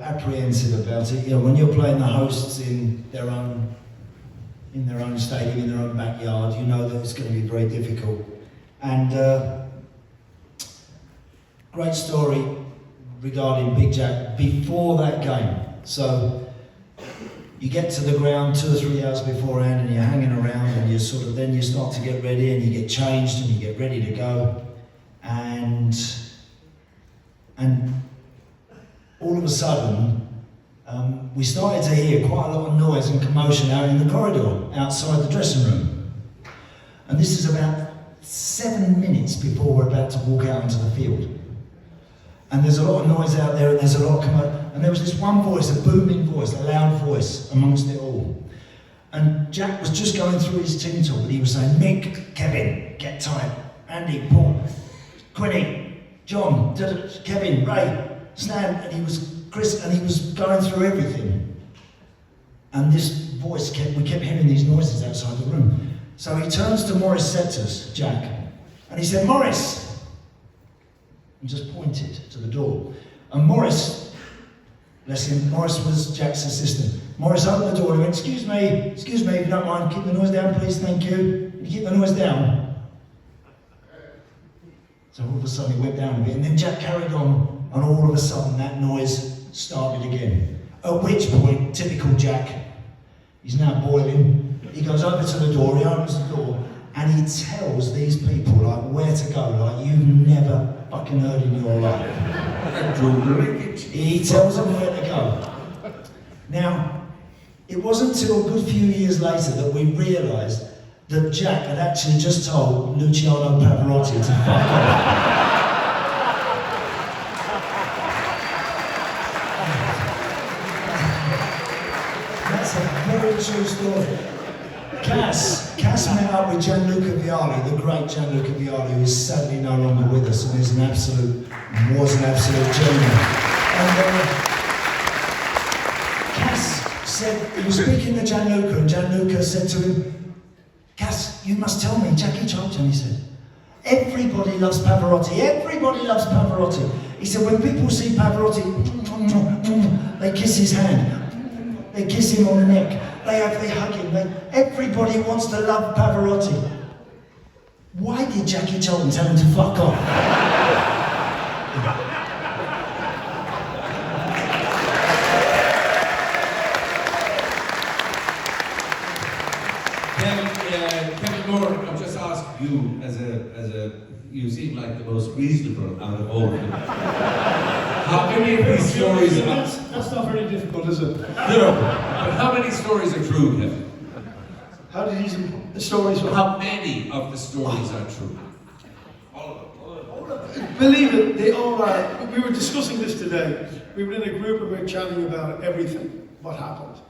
apprehensive about it. You know, when you're playing the hosts in their own stadium, in their own backyard, you know that it's going to be very difficult. And great story regarding Big Jack before that game. So you get to the ground 2 or 3 hours beforehand, and you're hanging around, and you then you start to get ready, and you get changed, and you get ready to go, and all of a sudden, we started to hear quite a lot of noise and commotion out in the corridor outside the dressing room. And this is about 7 minutes before we're about to walk out into the field. And there's a lot of noise out there, and there's a lot of commotion. And there was this one voice, a booming voice, a loud voice amongst it all. And Jack was just going through his team talk, and he was saying, Mick, Kevin, get tight. Andy, Paul, Quinny, John, Kevin, Ray, Stan, and he was Chris, and he was going through everything. And this voice we kept hearing these noises outside the room. So he turns to Maurice Septus, Jack, and he said, Maurice, and just pointed to the door. And Maurice, bless him, Maurice was Jack's assistant. Maurice opened the door and went, excuse me, if you don't mind, keep the noise down, please, thank you. Can you keep the noise down? So all of a sudden he went down a bit, and then Jack carried on, and all of a sudden that noise started again. At which point, typical Jack, he's now boiling. He goes over to the door, he opens the door, and he tells these people like where to go, like you've never fucking heard in your life. He tells them where to go. Now, it wasn't until a good few years later that we realised that Jack had actually just told Luciano Pavarotti to fuck off. That's a very true story. Cass met up with Gianluca Vialli, the great Gianluca Vialli, who is sadly no longer with us and was an absolute genius. And Cass said, he was speaking to Gianluca, and Gianluca said to him, Cass, you must tell me, Jackie told him, he said, everybody loves Pavarotti, everybody loves Pavarotti. He said, when people see Pavarotti, they kiss his hand, they kiss him on the neck, they hug him, everybody wants to love Pavarotti. Why did Jackie Charlton tell him to fuck off? Kevin Moore, I'll just ask you, you seem like the most reasonable out of all of them. How many of these stories are... That's not very difficult, is it? No, but how many stories are true, Kevin? How did the stories... How many of the stories are true? All of them. Believe it, they all are. We were discussing this today. We were in a group and we were chatting about everything, what happened.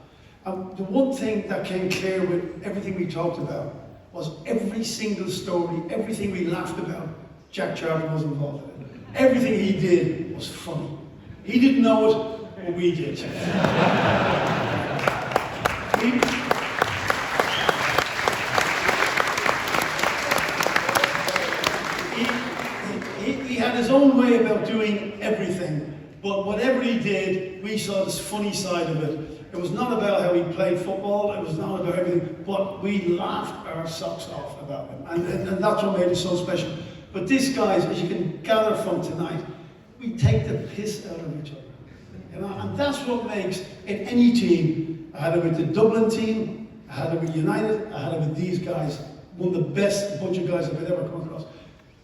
And the one thing that came clear with everything we talked about was every single story, everything we laughed about, Jack Charlton was involved in it. Everything he did was funny. He didn't know it, but we did. He had his own way about doing everything, but whatever he did, we saw this funny side of it. It was not about how he played football, it was not about everything, but we laughed our socks off about him. And that's what made it so special. But these guys, as you can gather from tonight, we take the piss out of each other. You know? And that's what makes, in any team, I had it with the Dublin team, I had it with United, I had it with these guys, one of the best bunch of guys I've ever come across.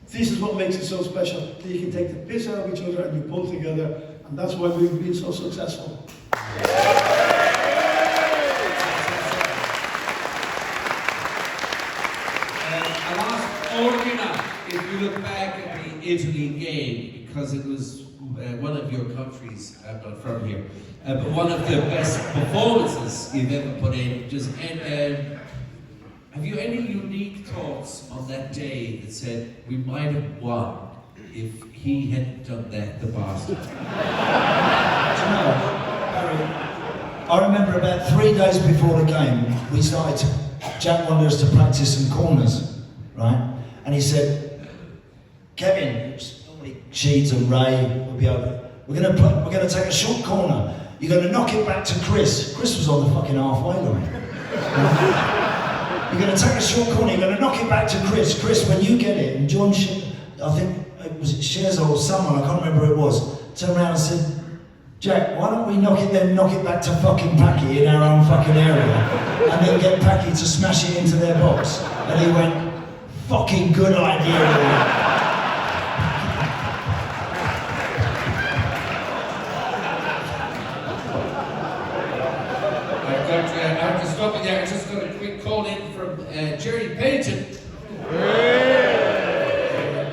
This is what makes it so special, that you can take the piss out of each other and you pull together, and that's why we've been so successful. I'll ask all of you now, if you look back at the Italy game, because it was one of your countries, I'm not from here, but one of the best performances you've ever put in. Have you any unique thoughts on that day that said, we might have won if he hadn't done that, the bastard? I remember about 3 days before the game, Jack wanted us to practice some corners, right? And he said, Kevin, normally Sheeds and Ray would be over. We're gonna take a short corner. You're gonna knock it back to Chris. Chris was on the fucking halfway line. You're gonna take a short corner. You're gonna knock it back to Chris. Chris, when you get it, and John, I think it was Shares or someone, I can't remember who it was, turned around and said, Jack, why don't we knock it back to fucking Packy in our own fucking area, and then get Packy to smash it into their box? And he went, fucking good idea. I have to stop you there. I just got a quick call in from Jerry Payton.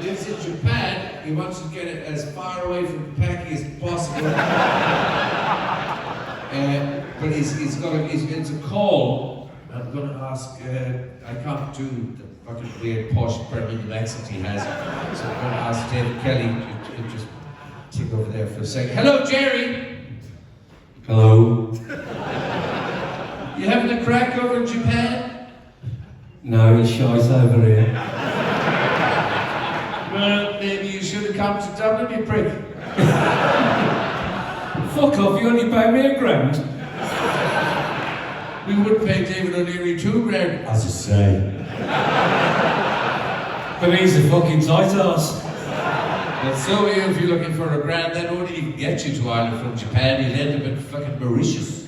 Lives in Japan. He wants to get it as far away from Packy as possible. But it's a call. I'm going to ask. I can't do the fucking weird posh Birmingham accent he has, so I'm going to ask David Kelly to just take over there for a second. Hello, Jerry. Hello. You having a crack over in Japan? No, it's shite over here. Well, maybe you should have come to Dublin, you prick. Fuck off, you only pay me £1,000. We would pay David O'Leary £2,000. As I say. But he's a fucking tight ass. But so are you if you're looking for $1,000, then only he can get you to Ireland from Japan, you'll end up in fucking Mauritius.